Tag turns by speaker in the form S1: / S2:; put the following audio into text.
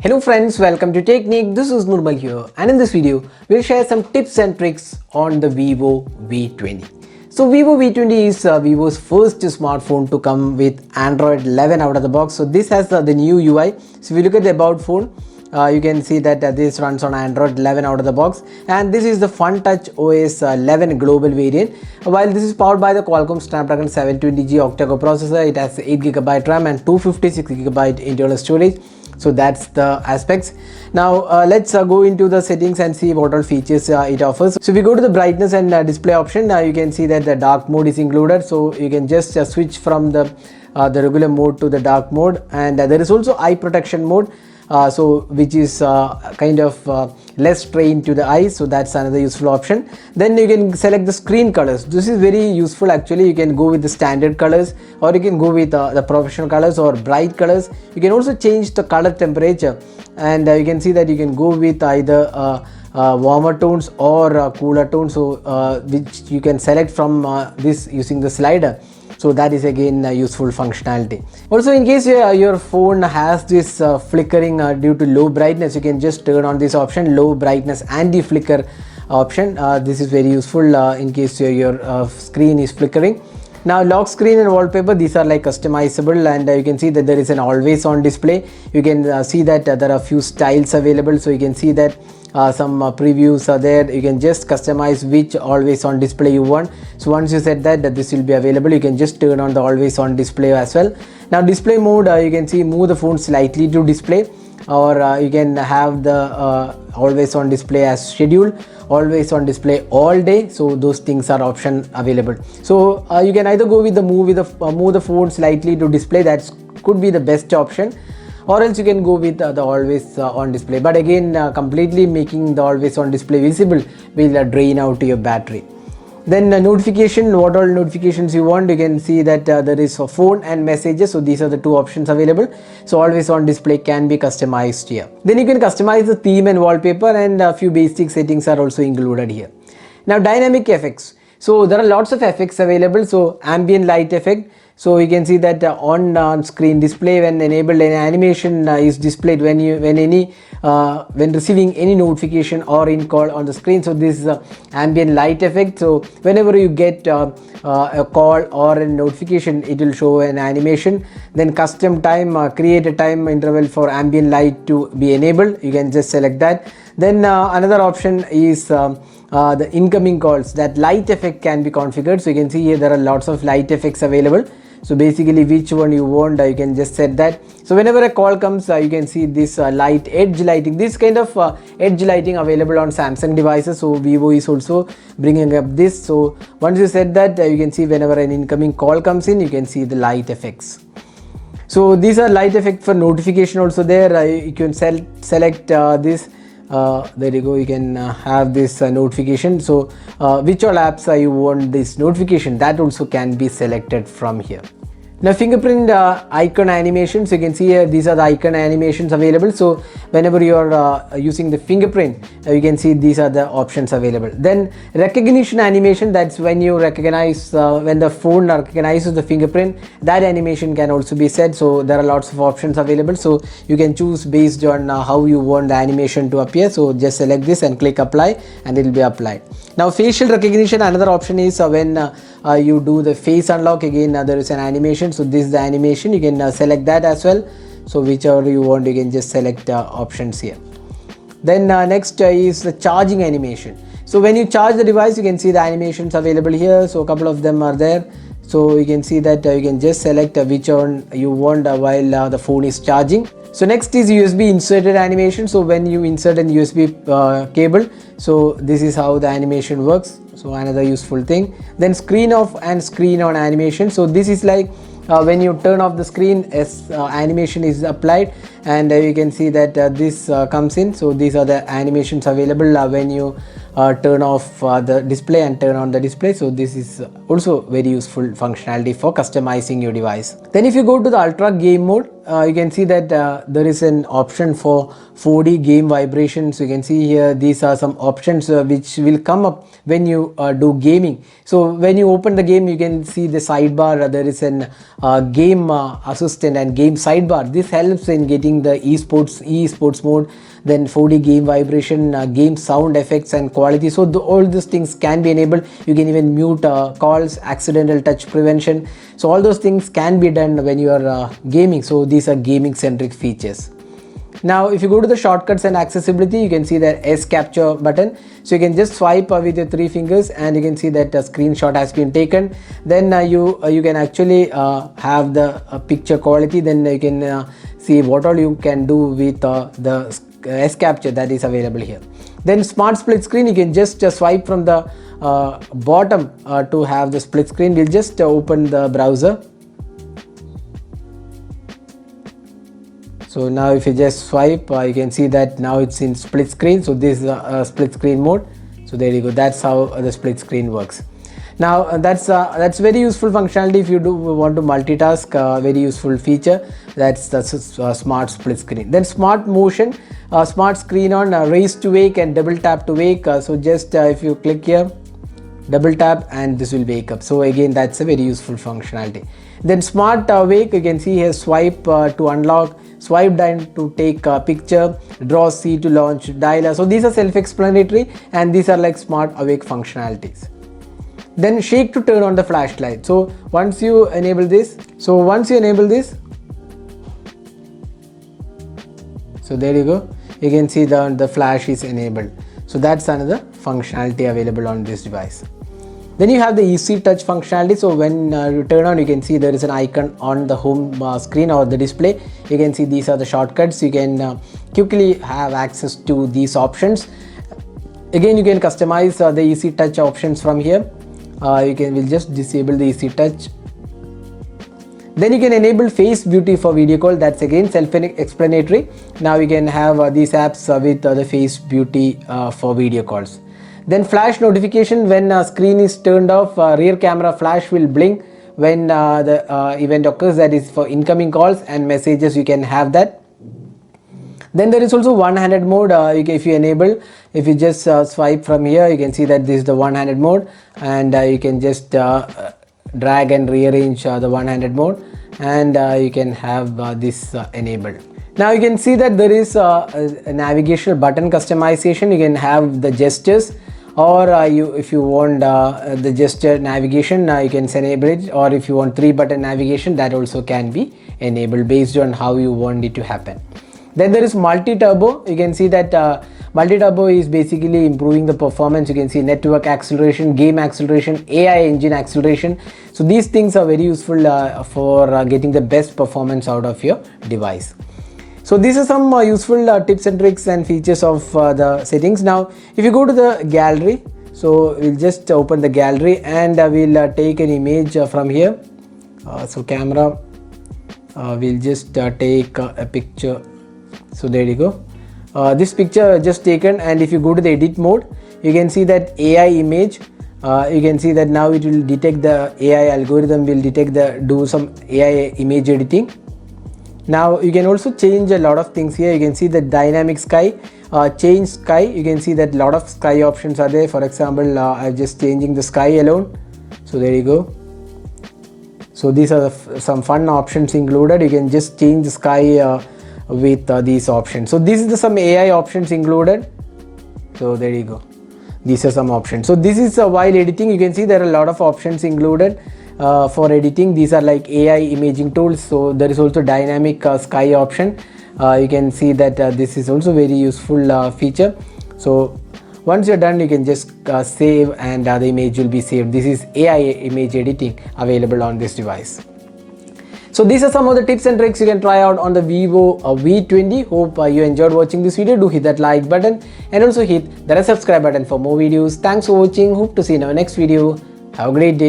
S1: Hello friends, welcome to Technique. This is Nurmal here, and in this video we'll share some tips and tricks on the Vivo V20. So Vivo V20 is Vivo's first smartphone to come with Android 11 out of the box. So this has the new UI. So if you look at the about phone, you can see that this runs on Android 11 out of the box, and this is the FunTouch OS 11 global variant. While this is powered by the Qualcomm Snapdragon 720G octa-core processor, it has 8GB RAM and 256GB internal storage. So that's the aspects. Now let's go into the settings and see what all features it offers. So if we go to the brightness and display option, you can see that the dark mode is included, so you can just switch from the regular mode to the dark mode, and there is also eye protection mode, which is kind of less strain to the eyes, so that's another useful option. Then you can select the screen colors. This is very useful actually. You can go with the standard colors, or you can go with the professional colors or bright colors. You can also change the color temperature, and you can see that you can go with either warmer tones or cooler tones, so which you can select from this using the slider. So that is again a useful functionality. Also, in case your phone has this flickering due to low brightness, you can just turn on this option, low brightness anti-flicker option. This is very useful in case your screen is flickering. Now lock screen and wallpaper, these are like customizable, and you can see that there is an always on display. You can see that there are a few styles available, so you can see that some previews are there. You can just customize which always on display you want. So once you set that this will be available, you can just turn on the always on display as well. Now display mode, you can see move the phone slightly to display, or you can have the always on display as scheduled, always on display all day. So those things are option available. So you can either go with the move the phone slightly to display. That could be the best option, or else you can go with the always on display. But again, completely making the always on display visible will drain out your battery. Then notification, what all notifications you want, you can see that there is a phone and messages. So these are the two options available. So always on display can be customized here. Then you can customize the theme and wallpaper, and a few basic settings are also included here. Now dynamic effects. So there are lots of effects available. So ambient light effect. So you can see that on screen display, when enabled, an animation is displayed when receiving any notification or in call on the screen. So this is ambient light effect. So whenever you get a call or a notification, it will show an animation. Then custom time, create a time interval for ambient light to be enabled. You can just select that. Then another option is the incoming calls. That light effect can be configured. So you can see here there are lots of light effects available. So basically which one you want, you can just set that. So whenever a call comes, you can see this light edge lighting, this kind of edge lighting available on Samsung devices. So Vivo is also bringing up this. So once you set that, you can see whenever an incoming call comes in, you can see the light effects. So these are light effect for notification also there. You can select this. There you go, you can have this notification. So which all apps you want this notification, that also can be selected from here. Now fingerprint icon animations, you can see here these are the icon animations available. So whenever you are using the fingerprint, you can see these are the options available. Then recognition animation, that's when you recognize, when the phone recognizes the fingerprint, that animation can also be set. So there are lots of options available, so you can choose based on how you want the animation to appear. So just select this and click apply, and it will be applied. Now facial recognition, another option is when you do the face unlock, again there is an animation. So this is the animation, you can select that as well. So whichever you want, you can just select options here. Then next is the charging animation. So when you charge the device, you can see the animations available here. So a couple of them are there. So you can see that you can just select which one you want while the phone is charging. So next is USB inserted animation. So when you insert an USB cable, so this is how the animation works. So another useful thing. Then screen off and screen on animation. So this is like when you turn off the screen, as animation is applied, and you can see that this comes in. So these are the animations available when you turn off the display and turn on the display. So this is also very useful functionality for customizing your device. Then if you go to the ultra game mode, you can see that there is an option for 4D game vibrations. So you can see here these are some options which will come up when you do gaming. So when you open the game, you can see the sidebar. There is an game assistant and game sidebar. This helps in getting the esports mode, then 4D game vibration, game sound effects and quality. So all these things can be enabled. You can even mute calls, accidental touch prevention. So all those things can be done when you are gaming. So these are gaming centric features. Now if you go to the shortcuts and accessibility, you can see the S capture button. So you can just swipe with your 3 fingers and you can see that a screenshot has been taken. Then you can actually have the picture quality. Then you can see what all you can do with the S capture that is available here. Then smart split screen, you can just swipe from the bottom to have the split screen. We'll just open the browser. So now if you just swipe, you can see that now it's in split screen. So this is a split screen mode. So there you go. That's how the split screen works. Now that's very useful functionality if you do want to multitask. Very useful feature. That's the smart split screen. Then smart motion, smart screen on, raise to wake and double tap to wake. So just if you click here, double tap and this will wake up. So again, that's a very useful functionality. Then smart wake, you can see here, swipe to unlock, swipe down to take a picture, draw C to launch dialer. So these are self-explanatory and these are like smart awake functionalities. Then shake to turn on the flashlight. So once you enable this, so there you go, you can see the flash is enabled. So that's another functionality available on this device. Then you have the easy touch functionality. So when you turn on, you can see there is an icon on the home screen or the display. You can see these are the shortcuts. You can quickly have access to these options. Again, you can customize the easy touch options from here. We'll just disable the easy touch. Then you can enable face beauty for video call. That's again self-explanatory. Now you can have these apps with the face beauty for video calls. Then flash notification, when screen is turned off, rear camera flash will blink when the event occurs. That is for incoming calls and messages. You can have that. Then there is also one-handed mode. If you enable, if you just swipe from here, you can see that this is the one-handed mode, and you can just drag and rearrange the one-handed mode, and you can have this enabled. Now you can see that there is a navigational button customization. You can have the gestures, or if you want the gesture navigation, you can enable it, or if you want 3-button navigation, that also can be enabled based on how you want it to happen. Then there is multi-turbo. You can see that multi-turbo is basically improving the performance. You can see network acceleration, game acceleration, AI engine acceleration. So these things are very useful for getting the best performance out of your device. So these are some useful tips and tricks and features of the settings. Now if you go to the gallery, so we'll just open the gallery and we'll take an image from here. So camera, we'll just take a picture. So there you go. This picture just taken, and if you go to the edit mode, you can see that AI image. You can see that now it will detect, the AI algorithm will detect do some AI image editing. Now you can also change a lot of things here. You can see the dynamic sky, change sky. You can see that a lot of sky options are there. For example, I'm just changing the sky alone. So there you go. So these are some fun options included. You can just change the sky with these options. So this is some AI options included. So there you go. These are some options. So this is while editing, you can see there are a lot of options included. For editing, these are like AI imaging tools. So there is also dynamic sky option. You can see that this is also very useful feature. So once you're done, you can just save, and the image will be saved. This is AI image editing available on this device. So these are some of the tips and tricks you can try out on the Vivo V20. Hope you enjoyed watching this video. Do hit that like button and also hit the subscribe button for more videos. Thanks for watching. Hope to see you in our next video. Have a great day.